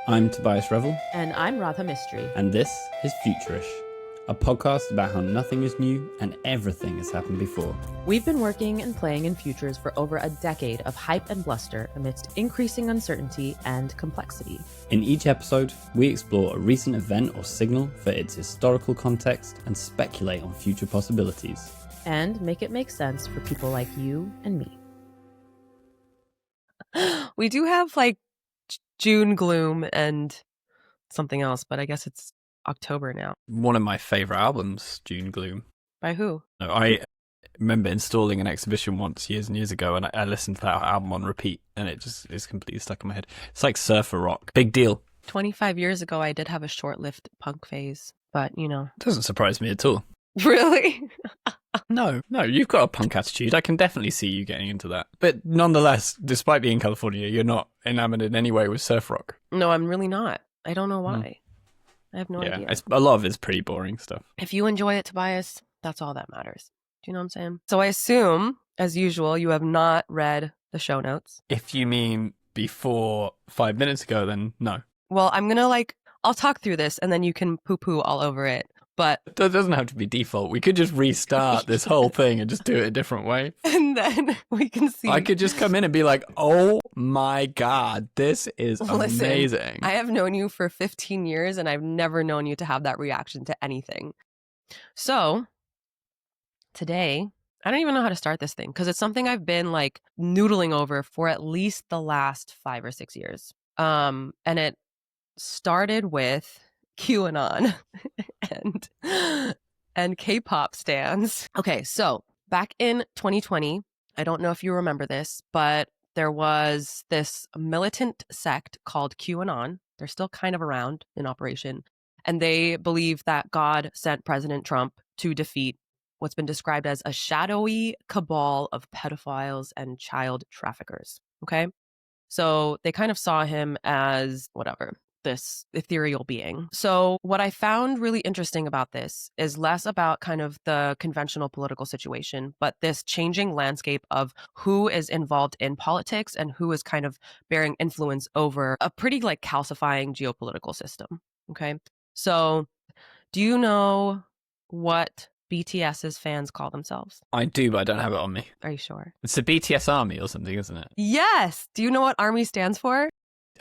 I'm Tobias Revel. And I'm Radha Mystery. And this is Futur-ish, a podcast about how nothing is new and everything has happened before. We've been working and playing in futures for over a decade of hype and bluster amidst increasing uncertainty and complexity. In each episode, we explore a recent event or signal for its historical context and speculate on future possibilities. And make it make sense for people like you and me. We do have like June gloom and something else, but I guess it's October now. One of my favourite albums, June Gloom. By who? No, I remember installing an exhibition once years and years ago, and I listened to that album on repeat, and it just is completely stuck in my head. It's like surfer rock. Big deal. 25 years ago, I did have a short-lived punk phase, but you know. Doesn't surprise me at all. Really? No, you've got a punk attitude. I can definitely see you getting into that. But nonetheless, despite being in California, you're not enamored in any way with surf rock. No, I'm really not. I don't know why. I have no idea. A lot of it's pretty boring stuff. If you enjoy it, Tobias, that's all that matters. Do you know what I'm saying? So I assume, as usual, you have not read the show notes. If you mean before 5 minutes ago, then no. Well, I'm going to I'll talk through this and then you can poo-poo all over it. But that doesn't have to be default. We could just restart this whole thing and just do it a different way. And then we can see. I could just come in and be like, oh my God, this is amazing. I have known you for 15 years and I've never known you to have that reaction to anything. So today, I don't even know how to start this thing because it's something I've been noodling over for at least the last 5 or 6 years. And it started with QAnon and K-pop stans. Okay, so back in 2020, I don't know if you remember this, but there was this militant sect called QAnon. They're still kind of around in operation. And they believe that God sent President Trump to defeat what's been described as a shadowy cabal of pedophiles and child traffickers. Okay? So they kind of saw him as this ethereal being. So what I found really interesting about this is less about kind of the conventional political situation, but this changing landscape of who is involved in politics and who is kind of bearing influence over a pretty calcifying geopolitical system. Okay. So do you know what BTS's fans call themselves? I do, but I don't have it on me. Are you sure? It's the BTS Army or something, isn't it? Yes. Do you know what ARMY stands for?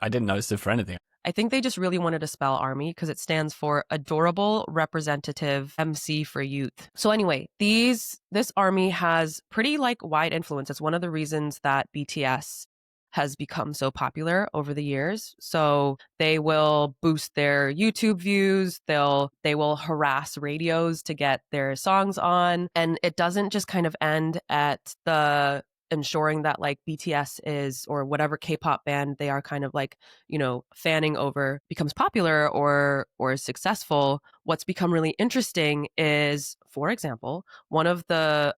I didn't know it stood for anything. I think they just really wanted to spell ARMY because it stands for Adorable Representative MC for Youth. So anyway, this ARMY has pretty wide influence. It's one of the reasons that BTS has become so popular over the years. So they will boost their YouTube views. They will harass radios to get their songs on. And it doesn't just kind of end at the ensuring that BTS is, or whatever K-pop band they are kind of fanning over, becomes popular or successful. What's become really interesting is, for example, one of the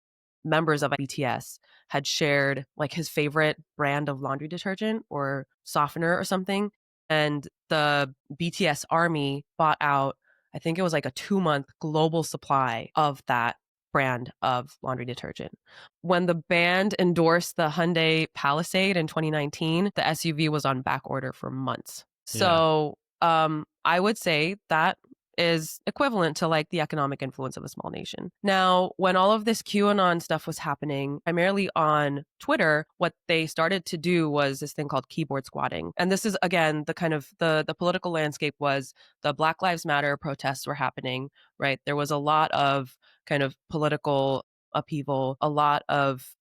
members of BTS had shared his favorite brand of laundry detergent or softener or something. And the BTS Army bought out, I think it was a 2-month global supply of that brand of laundry detergent. When the band endorsed the Hyundai Palisade in 2019, the SUV was on back order for months. So I would say that is equivalent to the economic influence of a small nation. Now, when all of this QAnon stuff was happening, primarily on Twitter, what they started to do was this thing called keyboard squatting. And this is, again, the kind of the political landscape was the Black Lives Matter protests were happening, right? There was a lot of kind of political upheaval, a lot of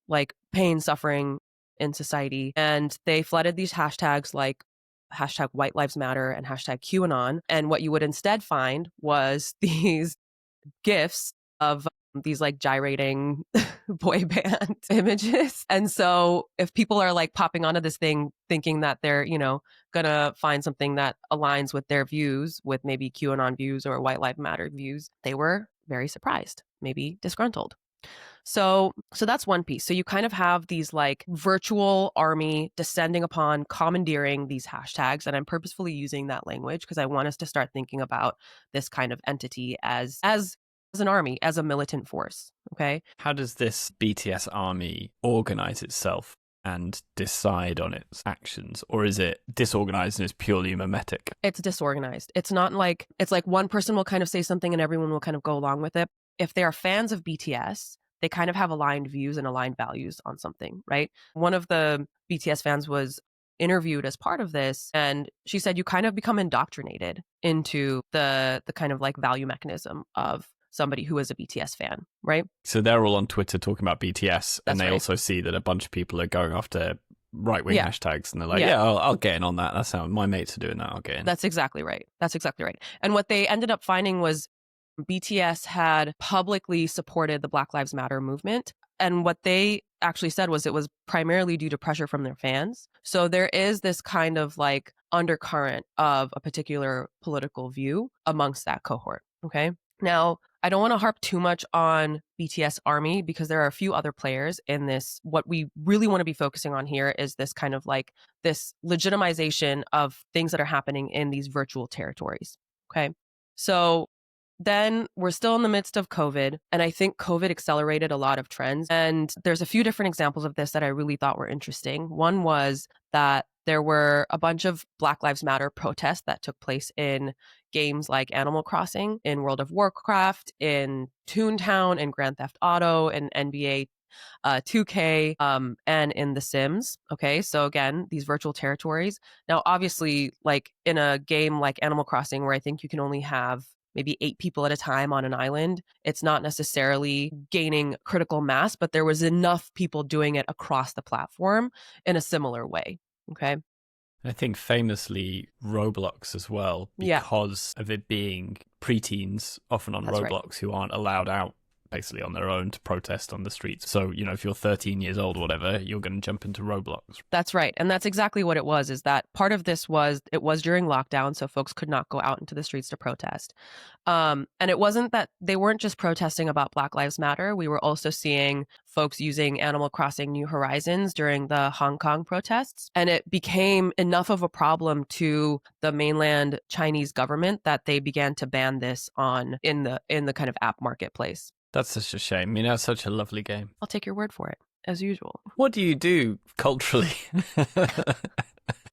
pain, suffering in society. And they flooded these hashtags hashtag White Lives Matter and hashtag QAnon. And what you would instead find was these GIFs of these gyrating boy band images. And so if people are popping onto this thing thinking that they're, gonna find something that aligns with their views, with maybe QAnon views or White Lives Matter views, they were very surprised, maybe disgruntled. So that's one piece. So you kind of have these virtual army descending upon, commandeering these hashtags. And I'm purposefully using that language because I want us to start thinking about this kind of entity as an army, as a militant force. Okay. How does this BTS Army organize itself? and decide on its actions? Or is it disorganized and is purely mimetic? It's disorganized. It's not like, it's like one person will kind of say something and everyone will kind of go along with it. If they are fans of BTS, they kind of have aligned views and aligned values on something, right? One of the BTS fans was interviewed as part of this, and she said you kind of become indoctrinated into the kind of like value mechanism of somebody who is a BTS fan, right? So they're all on Twitter talking about BTS, and That's they right. also see that a bunch of people are going after right-wing Yeah. hashtags, and they're like, Yeah. yeah, I'll get in on that. That's how my mates are doing that. I'll get in. That's exactly right. That's exactly right. And what they ended up finding was BTS had publicly supported the Black Lives Matter movement. And what they actually said was it was primarily due to pressure from their fans. So there is this kind of like undercurrent of a particular political view amongst that cohort. Okay. Now, I don't want to harp too much on BTS Army because there are a few other players in this. What we really want to be focusing on here is this kind of like this legitimization of things that are happening in these virtual territories. Okay. So then we're still in the midst of COVID, and I think COVID accelerated a lot of trends. And there's a few different examples of this that I really thought were interesting. One was that there were a bunch of Black Lives Matter protests that took place in games like Animal Crossing, in World of Warcraft, in Toontown, in Grand Theft Auto, in NBA 2K, and in The Sims. Okay, so again, these virtual territories. Now, obviously, like in a game like Animal Crossing, where I think you can only have maybe 8 people at a time on an island, it's not necessarily gaining critical mass, but there was enough people doing it across the platform in a similar way. Okay. I think famously Roblox as well, because of it being preteens, often on That's Roblox, right. who aren't allowed out basically on their own to protest on the streets. So, you know, if you're 13 years old or whatever, you're going to jump into Roblox. That's right. And that's exactly what it was, is that part of this was, it was during lockdown, so folks could not go out into the streets to protest. And it wasn't that they weren't just protesting about Black Lives Matter. We were also seeing folks using Animal Crossing New Horizons during the Hong Kong protests. And it became enough of a problem to the mainland Chinese government that they began to ban this in the kind of app marketplace. That's such a shame. I mean, that's such a lovely game. I'll take your word for it, as usual. What do you do culturally?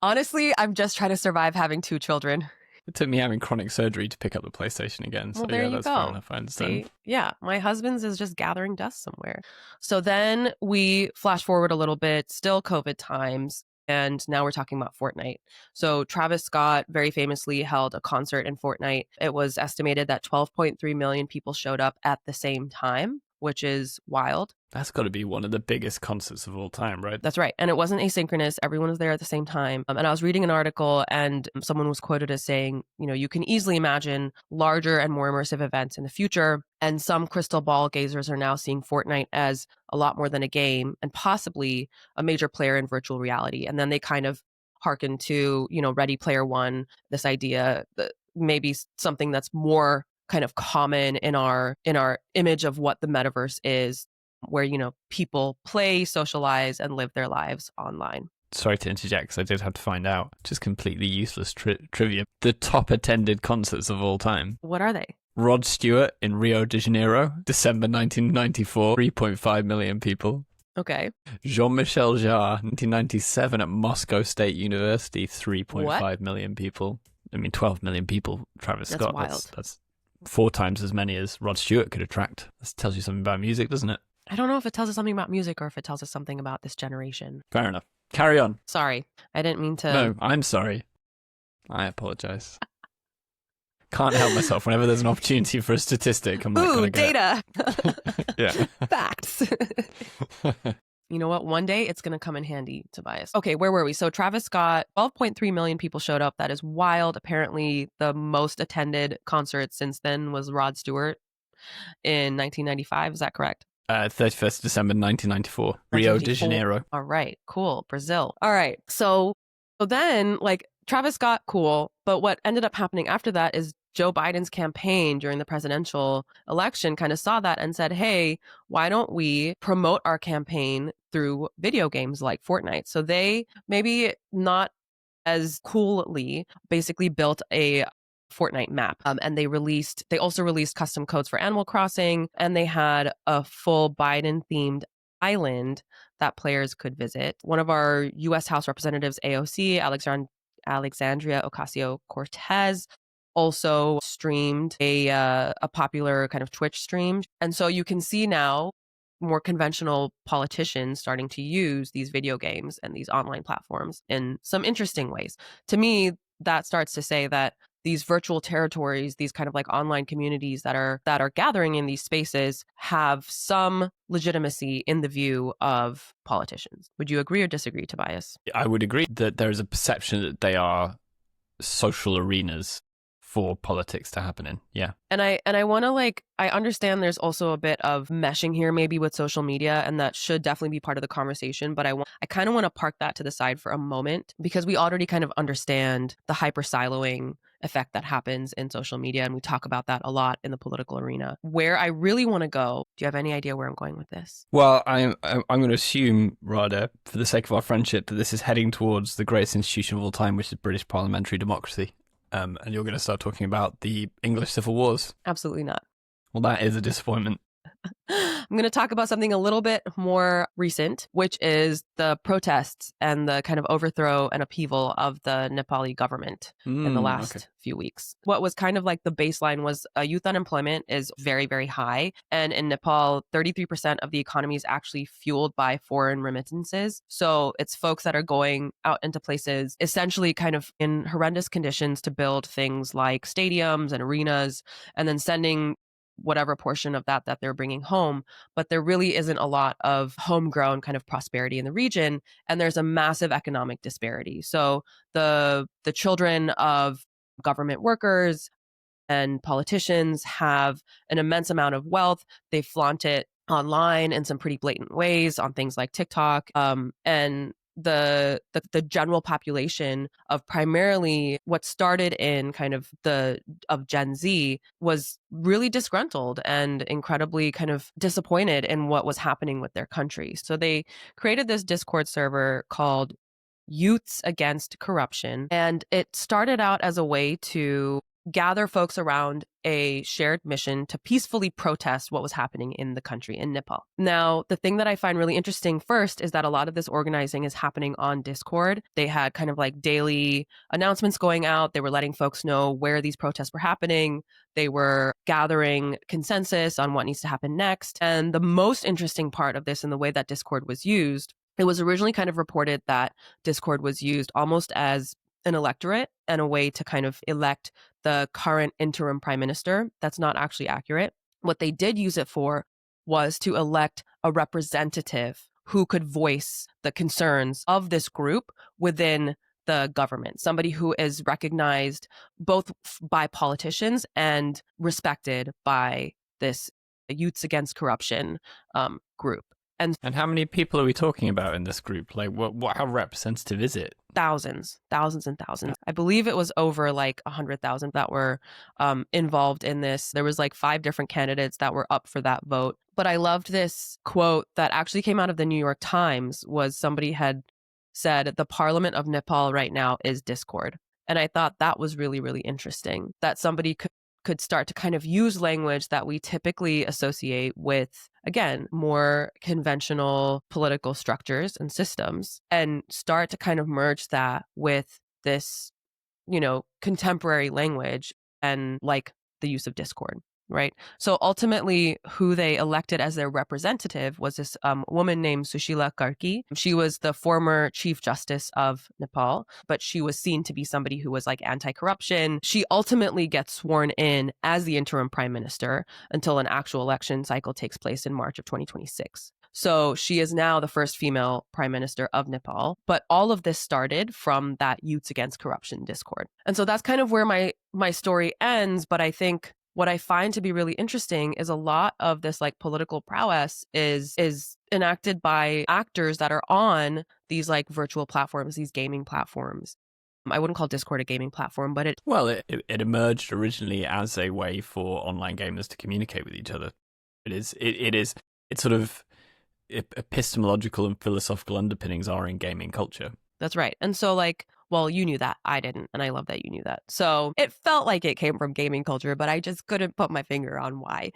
Honestly, I'm just trying to survive having 2 children. It took me having chronic surgery to pick up the PlayStation again. So Well, there yeah, you that's go. fair enough. I understand. See? Yeah, my husband's is just gathering dust somewhere. So then we flash forward a little bit, still COVID times. And now we're talking about Fortnite. So Travis Scott very famously held a concert in Fortnite. It was estimated that 12.3 million people showed up at the same time, which is wild. That's got to be one of the biggest concerts of all time, right? That's right. And it wasn't asynchronous. Everyone was there at the same time. And I was reading an article and someone was quoted as saying, you know, you can easily imagine larger and more immersive events in the future. And some crystal ball gazers are now seeing Fortnite as a lot more than a game and possibly a major player in virtual reality. And then they kind of hearken to, you know, Ready Player One, this idea that maybe something that's more kind of common in our image of what the metaverse is, where, you know, people play, socialize, and live their lives online. Sorry to interject, because I did have to find out. Just completely useless trivia. The top attended concerts of all time. What are they? Rod Stewart in Rio de Janeiro, December 1994, 3.5 million people. Okay. Jean-Michel Jarre, 1997 at Moscow State University, 3.5 million people. I mean, 12 million people, Travis That's Scott. wild. That's 4 times as many as Rod Stewart could attract. This tells you something about music, doesn't it? I don't know if it tells us something about music or if it tells us something about this generation. Fair enough. Carry on. Sorry, I didn't mean to. No, I'm sorry. I apologize. Can't help myself. Whenever there's an opportunity for a statistic, I'm like, Ooh, gonna get data. Yeah. Facts. You know what? One day it's going to come in handy, Tobias. Okay, where were we? So Travis Scott, 12.3 million people showed up. That is wild. Apparently, the most attended concert since then was Rod Stewart in 1995. Is that correct? 31st December 1994, Rio de Janeiro. All right, cool. Brazil. All right. So then, like, Travis Scott, cool. But what ended up happening after that is Joe Biden's campaign during the presidential election kind of saw that and said, hey, why don't we promote our campaign through video games like Fortnite? So they, maybe not as coolly, basically built a Fortnite map. And they also released custom codes for Animal Crossing, and they had a full Biden themed island that players could visit. One of our U.S. House Representatives, AOC, Alexandria Ocasio-Cortez, also streamed a popular kind of Twitch stream. And so you can see now more conventional politicians starting to use these video games and these online platforms in some interesting ways. To me, that starts to say that these virtual territories, these kind of like online communities that are gathering in these spaces have some legitimacy in the view of politicians. Would you agree or disagree, Tobias? I would agree that there is a perception that they are social arenas for politics to happen in. Yeah. And I want to I understand there's also a bit of meshing here maybe with social media, and that should definitely be part of the conversation, but I kind of want to park that to the side for a moment, because we already kind of understand the hyper siloing effect that happens in social media, and we talk about that a lot in the political arena. Where I really want to go, do you have any idea where I'm going with this? Well, I'm going to assume, Rada, for the sake of our friendship, that this is heading towards the greatest institution of all time, which is British parliamentary democracy. And you're going to start talking about the English Civil Wars. Absolutely not. Well, that is a disappointment. I'm going to talk about something a little bit more recent, which is the protests and the kind of overthrow and upheaval of the Nepali government in the last few weeks. What was kind of like the baseline was youth unemployment is very, very high. And in Nepal, 33% of the economy is actually fueled by foreign remittances. So it's folks that are going out into places essentially kind of in horrendous conditions to build things like stadiums and arenas, and then sending whatever portion of that they're bringing home. But there really isn't a lot of homegrown kind of prosperity in the region, and there's a massive economic disparity. So the children of government workers and politicians have an immense amount of wealth. They flaunt it online in some pretty blatant ways on things like TikTok, and the general population of primarily what started in kind of of Gen Z was really disgruntled and incredibly kind of disappointed in what was happening with their country. So they created this Discord server called Youths Against Corruption, and it started out as a way to gather folks around a shared mission to peacefully protest what was happening in the country, in Nepal. Now, the thing that I find really interesting first is that a lot of this organizing is happening on Discord. They had kind of like daily announcements going out. They were letting folks know where these protests were happening. They were gathering consensus on what needs to happen next. And the most interesting part of this and the way that Discord was used, it was originally kind of reported that Discord was used almost as an electorate and a way to kind of elect the current interim prime minister. That's not actually accurate. What they did use it for was to elect a representative who could voice the concerns of this group within the government, somebody who is recognized both by politicians and respected by this Youths Against Corruption group. And how many people are we talking about in this group? Like, how representative is it? Thousands and thousands. I believe it was over like 100,000 that were involved in this. There was like 5 different candidates that were up for that vote. But I loved this quote that actually came out of the New York Times. Was somebody had said, "The Parliament of Nepal right now is Discord." And I thought that was really, really interesting, that somebody could start to kind of use language that we typically associate with, again, more conventional political structures and systems, and start to kind of merge that with this, contemporary language and like the use of Discord. Right. So ultimately, who they elected as their representative was this woman named Sushila Karki. She was the former Chief Justice of Nepal, but she was seen to be somebody who was like anti-corruption. She ultimately gets sworn in as the interim prime minister until an actual election cycle takes place in March of 2026. So she is now the first female prime minister of Nepal. But all of this started from that Youths Against Corruption Discord. And so that's kind of where my story ends. But I think what I find to be really interesting is a lot of this like political prowess is enacted by actors that are on these like virtual platforms, these gaming platforms. I wouldn't call Discord a gaming platform, but it emerged originally as a way for online gamers to communicate with each other. It's sort of epistemological and philosophical underpinnings are in gaming culture. That's right. And so like, well, you knew that. I didn't. And I love that you knew that. So it felt like it came from gaming culture, but I just couldn't put my finger on why.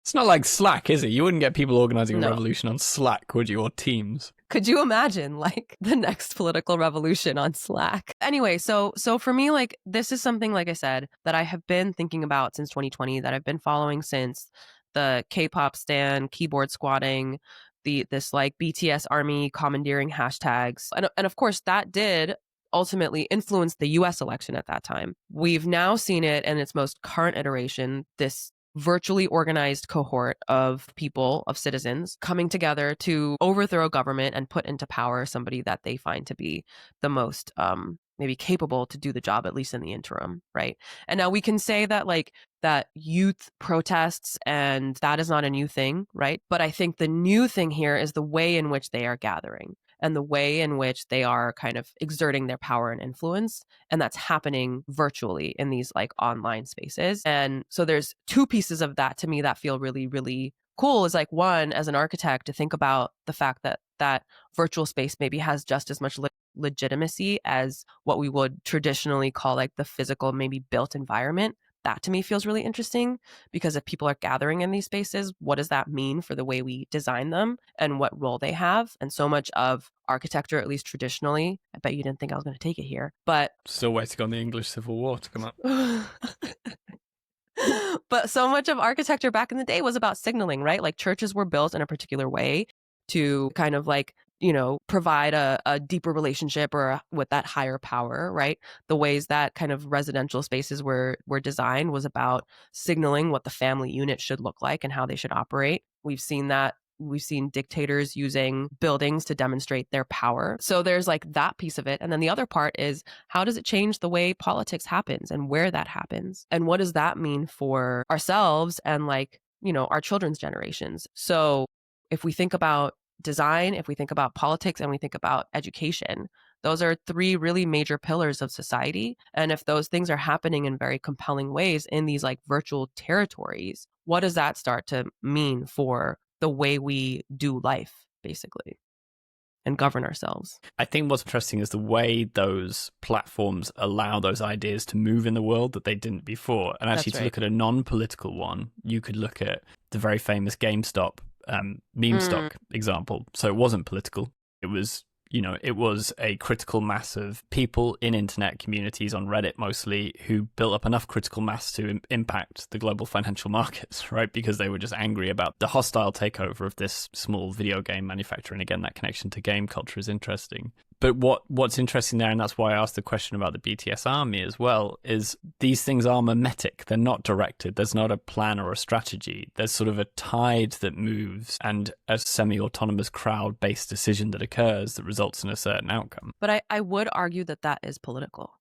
It's not like Slack, is it? You wouldn't get people organizing a No. revolution on Slack, would you, or Teams? Could you imagine like the next political revolution on Slack? Anyway, so for me, like this is something, like I said, that I have been thinking about since 2020, that I've been following since the K-pop stan, keyboard squatting, this like BTS army commandeering hashtags. And of course that did ultimately influence the US election at that time. We've now seen it in its most current iteration, this virtually organized cohort of people, of citizens, coming together to overthrow government and put into power somebody that they find to be the most maybe capable to do the job, at least in the interim, right? And now we can say that like that youth protests and that is not a new thing, right? But I think the new thing here is the way in which they are gathering and the way in which they are kind of exerting their power and influence. And that's happening virtually in these like online spaces. And so there's two pieces of that to me that feel really, really cool. Is like, one, as an architect, to think about the fact that that virtual space maybe has just as much legitimacy as what we would traditionally call like the physical, maybe built environment. That to me feels really interesting, because if people are gathering in these spaces, what does that mean for the way we design them and what role they have? And so much of architecture, at least traditionally, I bet you didn't think I was going to take it here, but Still waiting on the English Civil War to come up. but so much of architecture back in the day was about signaling, right? Like churches were built in a particular way to kind of like, you know, provide a deeper relationship with that higher power, right? The ways that kind of residential spaces were designed was about signaling what the family unit should look like and how they should operate. We've seen that. We've seen dictators using buildings to demonstrate their power. So there's like that piece of it. And then the other part is, how does it change the way politics happens and where that happens? And what does that mean for ourselves and like, you know, our children's generations? So if we think about design, if we think about politics, and we think about education, those are three really major pillars of society. And if those things are happening in very compelling ways in these like virtual territories, what does that start to mean for the way we do life, basically, and govern ourselves? I think what's interesting is the way those platforms allow those ideas to move in the world that they didn't before. And actually, That's to look at a non-political one, you could look at the very famous GameStop meme stock example. So it wasn't political. It was, you know, it was a critical mass of people in internet communities on Reddit mostly who built up enough critical mass to impact the global financial markets, right? Because they were just angry about the hostile takeover of this small video game manufacturer. And again, that connection to game culture is interesting. But what's interesting there, and that's why I asked the question about the BTS army as well, is these things are mimetic. They're not directed. There's not a plan or a strategy. There's sort of a tide that moves and a semi-autonomous crowd-based decision that occurs that results in a certain outcome. But I would argue that that is political.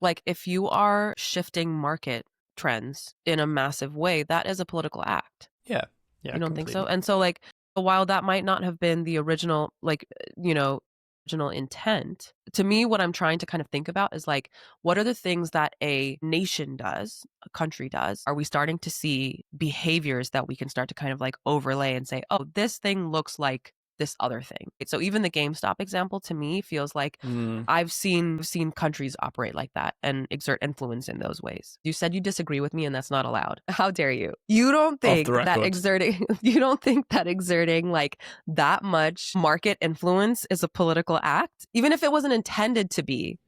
Like if you are shifting market trends in a massive way, that is a political act. Yeah, you don't think so? And so like, while that might not have been the original, like, you know, original intent, to me, what I'm trying to kind of think about is like, what are the things that a nation does, a country does? Are we starting to see behaviors that we can start to kind of like overlay and say, oh, this thing looks like this other thing? So even the GameStop example to me feels like I've seen countries operate like that and exert influence in those ways. You said you disagree with me, and that's not allowed. How dare you? You don't think that exerting like that much market influence is a political act, even if it wasn't intended to be?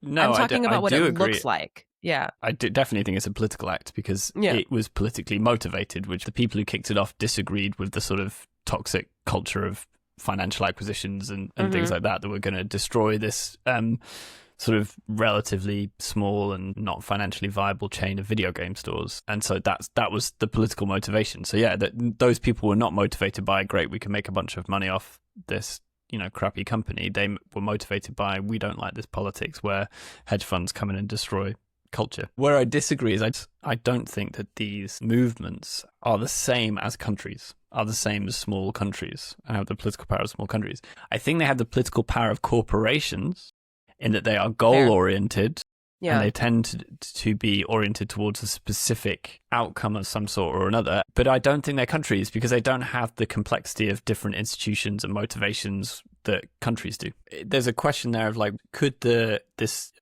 No, I'm talking about what it agree. looks like. Yeah. I definitely think it's a political act because it was politically motivated, which the people who kicked it off disagreed with the sort of toxic culture of financial acquisitions and things like that were going to destroy this sort of relatively small and not financially viable chain of video game stores. And so that was the political motivation. So yeah, those people were not motivated by, great, we can make a bunch of money off this, you know, crappy company. They were motivated by, we don't like this politics where hedge funds come in and destroy culture. Where I disagree is I don't think that these movements are the same as countries, are the same as small countries and have the political power of small countries. I think they have the political power of corporations in that they are goal-oriented and they tend to be oriented towards a specific outcome of some sort or another. But I don't think they're countries because they don't have the complexity of different institutions and motivations that countries do. There's a question there of like, could this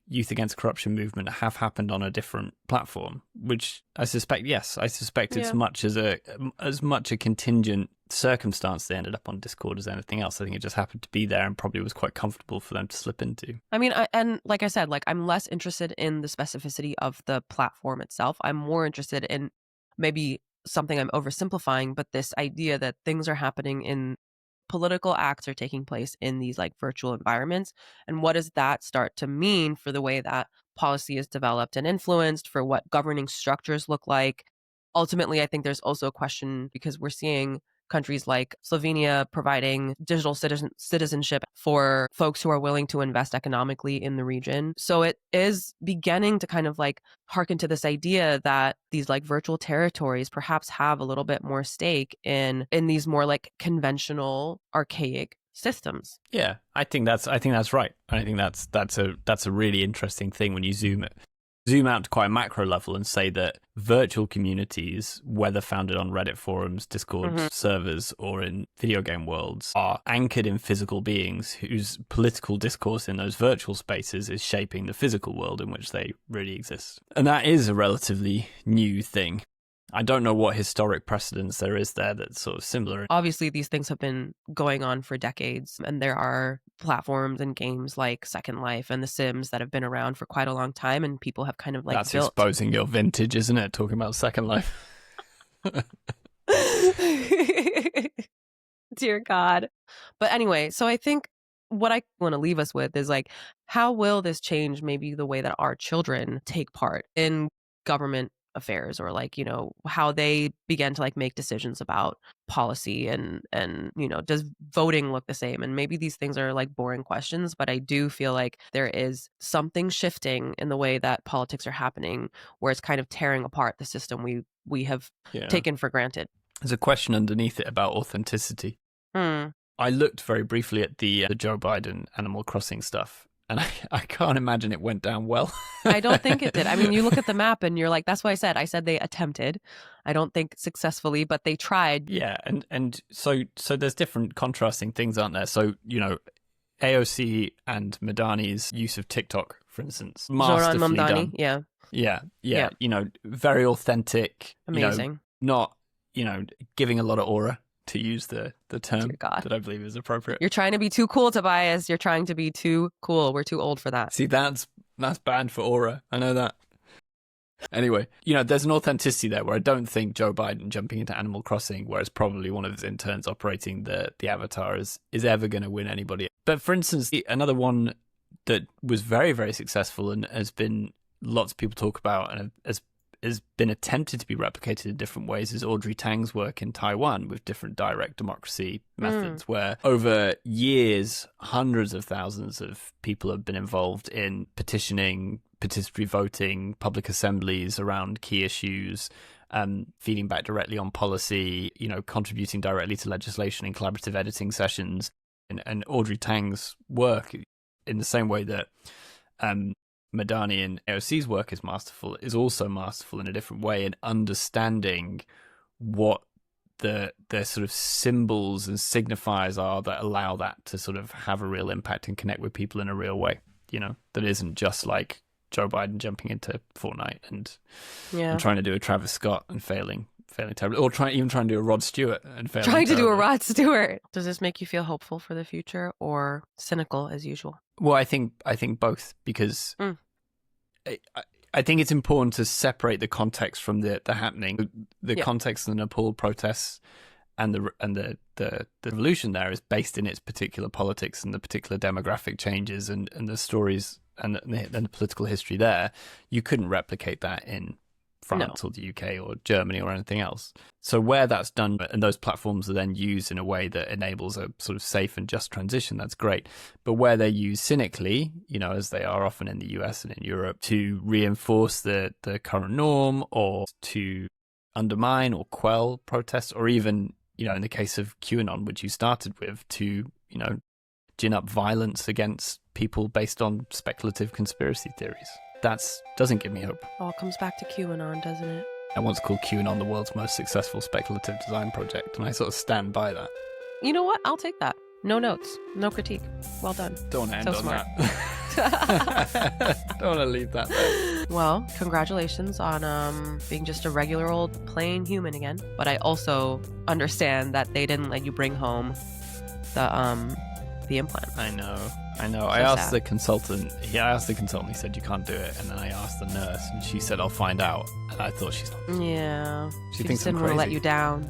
youth against corruption movement have happened on a different platform, which I suspect it's as much a contingent circumstance they ended up on Discord as anything else. I think it just happened to be there and probably was quite comfortable for them to slip into. I mean, and like I said, like I'm less interested in the specificity of the platform itself. I'm more interested in maybe something I'm oversimplifying, but this idea that things are happening in political acts are taking place in these like virtual environments. And what does that start to mean for the way that policy is developed and influenced, for what governing structures look like? Ultimately, I think there's also a question because we're seeing countries like Slovenia providing digital citizenship for folks who are willing to invest economically in the region. So it is beginning to kind of like hearken to this idea that these like virtual territories perhaps have a little bit more stake in these more like conventional, archaic systems. Yeah, I think that's right. I think that's a really interesting thing when you zoom out to quite a macro level and say that virtual communities, whether founded on Reddit forums, Discord servers, or in video game worlds, are anchored in physical beings whose political discourse in those virtual spaces is shaping the physical world in which they really exist. And that is a relatively new thing. I don't know what historic precedents there is there that's sort of similar. Obviously, these things have been going on for decades, and there are platforms and games like Second Life and The Sims that have been around for quite a long time, and people have kind of like That's built... exposing your vintage, isn't it? Talking about Second Life. Dear God. But anyway, so I think what I want to leave us with is like, how will this change maybe the way that our children take part in government affairs, or like, you know, how they begin to like make decisions about policy and you know, does voting look the same? And maybe these things are like boring questions, but I do feel like there is something shifting in the way that politics are happening, where it's kind of tearing apart the system we have taken for granted. There's a question underneath it about authenticity. I looked very briefly at the Joe Biden Animal Crossing stuff, and I can't imagine it went down well. I don't think it did. I mean, you look at the map and you're like, that's why I said they attempted. I don't think successfully, but they tried. Yeah, and so there's different contrasting things, aren't there? So, you know, AOC and Madani's use of TikTok, for instance, masterfully done. Yeah. You know, very authentic. Amazing. You know, not, you know, giving a lot of aura, to use the term that I believe is appropriate. You're trying to be too cool, Tobias. You're trying to be too cool. We're too old for that. See, that's bad for aura. I know that. Anyway, you know, there's an authenticity there where I don't think Joe Biden jumping into Animal Crossing, where it's probably one of his interns operating the avatar, is ever going to win anybody. But for instance, another one that was very, very successful and has been lots of people talk about and has been attempted to be replicated in different ways is Audrey Tang's work in Taiwan with different direct democracy methods, where over years, hundreds of thousands of people have been involved in petitioning, participatory voting, public assemblies around key issues, feeding back directly on policy, you know, contributing directly to legislation in collaborative editing sessions. And Audrey Tang's work, in the same way that Madani and AOC's work is masterful, is also masterful in a different way in understanding what the sort of symbols and signifiers are that allow that to sort of have a real impact and connect with people in a real way, you know, that isn't just like Joe Biden jumping into Fortnite and trying to do a Travis Scott and failing terribly, or trying to do a Rod Stewart and failing trying terribly. To do a Rod Stewart. Does this make you feel hopeful for the future or cynical as usual? Well, I think both, because I think it's important to separate the context from the happening. The context of the Nepal protests and the revolution there is based in its particular politics and the particular demographic changes and the stories and the political history there. You couldn't replicate that in France or the UK or Germany or anything else. So where that's done and those platforms are then used in a way that enables a sort of safe and just transition, that's great. But where they're used cynically, you know, as they are often in the US and in Europe, to reinforce the current norm or to undermine or quell protests, or even, you know, in the case of QAnon, which you started with, to, you know, gin up violence against people based on speculative conspiracy theories. That doesn't give me hope. All comes back to QAnon, doesn't it? I once called QAnon the world's most successful speculative design project, and I sort of stand by that. You know what? I'll take that. No notes, no critique. Well done. Don't end so on smart. that. Don't want to leave that there. Well, congratulations on being just a regular old plain human again. But I also understand that they didn't let you bring home the implant. I know. So I asked sad. the consultant. I asked the consultant. He said you can't do it. And then I asked the nurse, and she said I'll find out. And I thought she's not. Yeah. She She thinks just I'm didn't want to let crazy. you down.